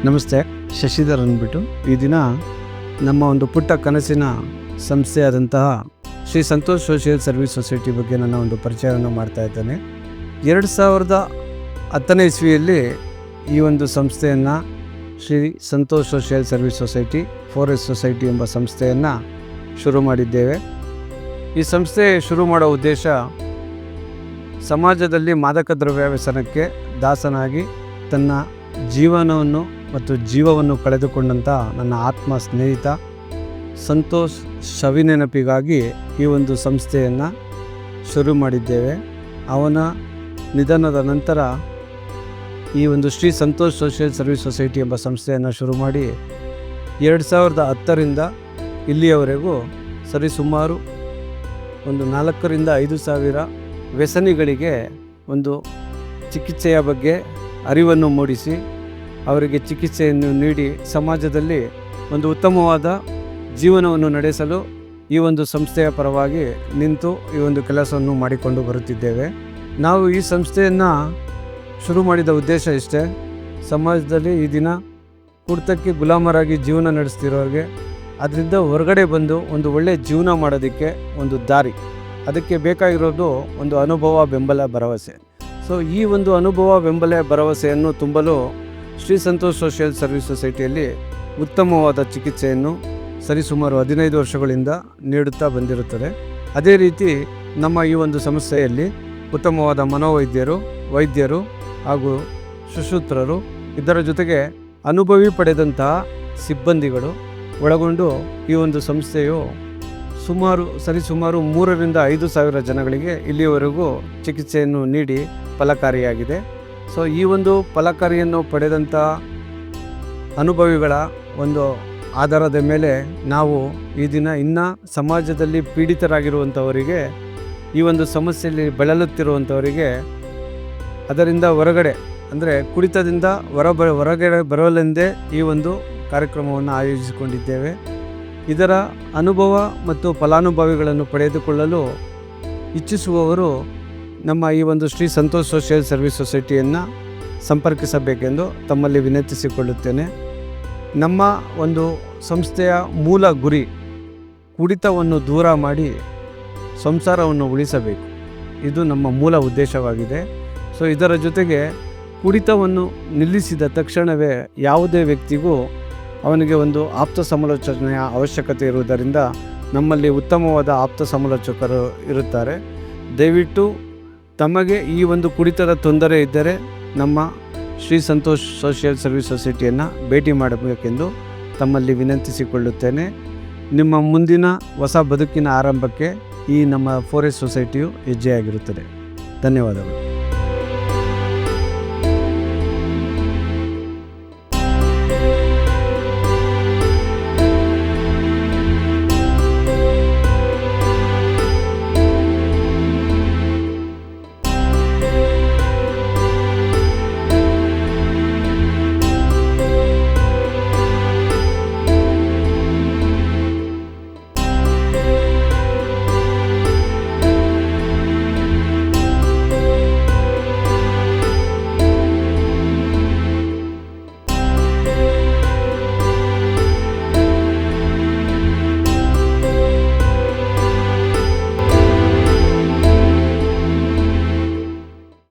ನಮಸ್ತೆ, ಶಶಿಧರ್ ಅಂದ್ಬಿಟ್ಟು. ಈ ದಿನ ನಮ್ಮ ಒಂದು ಪುಟ್ಟ ಕನಸಿನ ಸಂಸ್ಥೆಯಾದಂತಹ Shri Santosh social service society ಬಗ್ಗೆ ನನ್ನ ಒಂದು ಪರಿಚಯವನ್ನು ಮಾಡ್ತಾ ಇದ್ದೇನೆ. 2010ನೇ ಇಸ್ವಿಯಲ್ಲಿ ಈ ಒಂದು ಸಂಸ್ಥೆಯನ್ನು Shri Santosh social service society 4S society ಎಂಬ ಸಂಸ್ಥೆಯನ್ನು ಶುರು ಮಾಡಿದ್ದೇವೆ. ಈ ಸಂಸ್ಥೆ ಶುರು ಮಾಡೋ ಉದ್ದೇಶ ಸಮಾಜದಲ್ಲಿ ಮಾದಕ ದ್ರವ್ಯ ವ್ಯಸನಕ್ಕೆ ದಾಸನಾಗಿ ತನ್ನ ಜೀವನವನ್ನು ಮತ್ತು ಜೀವವನ್ನು ಕಳೆದುಕೊಂಡಂಥ ನನ್ನ ಆತ್ಮ ಸ್ನೇಹಿತ ಸಂತೋಷ್ ಶವಿನೆನಪಿಗಾಗಿ ಈ ಒಂದು ಸಂಸ್ಥೆಯನ್ನು ಶುರು ಮಾಡಿದ್ದೇವೆ. ಅವನ ನಿಧನದ ನಂತರ ಈ ಒಂದು Shri Santosh social service society ಎಂಬ ಸಂಸ್ಥೆಯನ್ನು ಶುರು ಮಾಡಿ 2010ರಿಂದ ಇಲ್ಲಿಯವರೆಗೂ ಸರಿಸುಮಾರು ಒಂದು 4,000 ರಿಂದ 5,000 ವ್ಯಸನಿಗಳಿಗೆ ಒಂದು ಚಿಕಿತ್ಸೆಯ ಬಗ್ಗೆ ಅರಿವನ್ನು ಮೂಡಿಸಿ ಅವರಿಗೆ ಚಿಕಿತ್ಸೆಯನ್ನು ನೀಡಿ ಸಮಾಜದಲ್ಲಿ ಒಂದು ಉತ್ತಮವಾದ ಜೀವನವನ್ನು ನಡೆಸಲು ಈ ಒಂದು ಸಂಸ್ಥೆಯ ಪರವಾಗಿ ನಿಂತು ಈ ಒಂದು ಕೆಲಸವನ್ನು ಮಾಡಿಕೊಂಡು ಬರುತ್ತಿದ್ದೇವೆ. ನಾವು ಈ ಸಂಸ್ಥೆಯನ್ನು ಶುರು ಮಾಡಿದ ಉದ್ದೇಶ ಇಷ್ಟೇ. ಸಮಾಜದಲ್ಲಿ ಈ ದಿನ ಕುಡ್ತಕ್ಕೆ ಗುಲಾಮರಾಗಿ ಜೀವನ ನಡೆಸ್ತಿರೋರಿಗೆ ಅದರಿಂದ ಹೊರಗಡೆ ಬಂದು ಒಂದು ಒಳ್ಳೆಯ ಜೀವನ ಮಾಡೋದಕ್ಕೆ ಒಂದು ದಾರಿ, ಅದಕ್ಕೆ ಬೇಕಾಗಿರೋದು ಒಂದು ಅನುಭವ, ಬೆಂಬಲ, ಭರವಸೆ. ಸೊ ಈ ಒಂದು ಅನುಭವ, ಬೆಂಬಲ, ಭರವಸೆಯನ್ನು ತುಂಬಲು ಶ್ರೀ ಸಂತೋಷ್ ಸೋಷಿಯಲ್ ಸರ್ವಿಸ್ ಸೊಸೈಟಿಯಲ್ಲಿ ಉತ್ತಮವಾದ ಚಿಕಿತ್ಸೆಯನ್ನು ಸರಿಸುಮಾರು 15 ವರ್ಷಗಳಿಂದ ನೀಡುತ್ತಾ ಬಂದಿರುತ್ತದೆ. ಅದೇ ರೀತಿ ನಮ್ಮ ಈ ಒಂದು ಸಂಸ್ಥೆಯಲ್ಲಿ ಉತ್ತಮವಾದ ಮನೋವೈದ್ಯರು, ವೈದ್ಯರು ಹಾಗೂ ಸುಶ್ರುತರು, ಇದರ ಜೊತೆಗೆ ಅನುಭವಿ ಪಡೆದಂತಹ ಸಿಬ್ಬಂದಿಗಳು ಒಳಗೊಂಡು ಈ ಒಂದು ಸಂಸ್ಥೆಯು ಸರಿಸುಮಾರು 3,000 ರಿಂದ 5,000 ಜನಗಳಿಗೆ ಇಲ್ಲಿಯವರೆಗೂ ಚಿಕಿತ್ಸೆಯನ್ನು ನೀಡಿ ಫಲಕಾರಿಯಾಗಿದೆ. ಸೊ ಈ ಒಂದು ಫಲಕಾರಿಯನ್ನು ಪಡೆದಂಥ ಅನುಭವಿಗಳ ಒಂದು ಆಧಾರದ ಮೇಲೆ ನಾವು ಈ ದಿನ ಇನ್ನು ಸಮಾಜದಲ್ಲಿ ಪೀಡಿತರಾಗಿರುವಂಥವರಿಗೆ, ಈ ಒಂದು ಸಮಸ್ಯೆಯಲ್ಲಿ ಬಳಲುತ್ತಿರುವಂಥವರಿಗೆ ಅದರಿಂದ ಹೊರಗಡೆ ಅಂದರೆ ಕುಡಿತದಿಂದ ಹೊರಗಡೆ ಬರಲೆಂದೇ ಈ ಒಂದು ಕಾರ್ಯಕ್ರಮವನ್ನು ಆಯೋಜಿಸಿಕೊಂಡಿದ್ದೇವೆ. ಇದರ ಅನುಭವ ಮತ್ತು ಫಲಾನುಭವಿಗಳನ್ನು ಪಡೆದುಕೊಳ್ಳಲು ಇಚ್ಛಿಸುವವರು ನಮ್ಮ ಈ ಒಂದು ಶ್ರೀ ಸಂತೋಷ್ ಸೋಷಿಯಲ್ ಸರ್ವಿಸ್ ಸೊಸೈಟಿಯನ್ನು ಸಂಪರ್ಕಿಸಬೇಕೆಂದು ತಮ್ಮಲ್ಲಿ ವಿನಂತಿಸಿಕೊಳ್ಳುತ್ತೇನೆ. ನಮ್ಮ ಒಂದು ಸಂಸ್ಥೆಯ ಮೂಲ ಗುರಿ ಕುಡಿತವನ್ನು ದೂರ ಮಾಡಿ ಸಂಸಾರವನ್ನು ಉಳಿಸಬೇಕು. ಇದು ನಮ್ಮ ಮೂಲ ಉದ್ದೇಶವಾಗಿದೆ. ಸೊ ಇದರ ಜೊತೆಗೆ ಕುಡಿತವನ್ನು ನಿಲ್ಲಿಸಿದ ತಕ್ಷಣವೇ ಯಾವುದೇ ವ್ಯಕ್ತಿಗೂ ಅವನಿಗೆ ಒಂದು ಆಪ್ತ ಸಮಾಲೋಚನೆಯ ಅವಶ್ಯಕತೆ ಇರುವುದರಿಂದ ನಮ್ಮಲ್ಲಿ ಉತ್ತಮವಾದ ಆಪ್ತ ಸಮಾಲೋಚಕರು ಇರುತ್ತಾರೆ. ದಯವಿಟ್ಟು ತಮಗೆ ಈ ಒಂದು ಕುಡಿತದ ತೊಂದರೆ ಇದ್ದರೆ ನಮ್ಮ ಶ್ರೀ ಸಂತೋಷ್ ಸೋಷಿಯಲ್ ಸರ್ವಿಸ್ ಸೊಸೈಟಿಯನ್ನು ಭೇಟಿ ಮಾಡಬೇಕೆಂದು ತಮ್ಮಲ್ಲಿ ವಿನಂತಿಸಿಕೊಳ್ಳುತ್ತೇನೆ. ನಿಮ್ಮ ಮುಂದಿನ ಹೊಸ ಬದುಕಿನ ಆರಂಭಕ್ಕೆ ಈ ನಮ್ಮ 4S ಸೊಸೈಟಿಯು ಹೆಜ್ಜೆಯಾಗಿರುತ್ತದೆ. ಧನ್ಯವಾದಗಳು.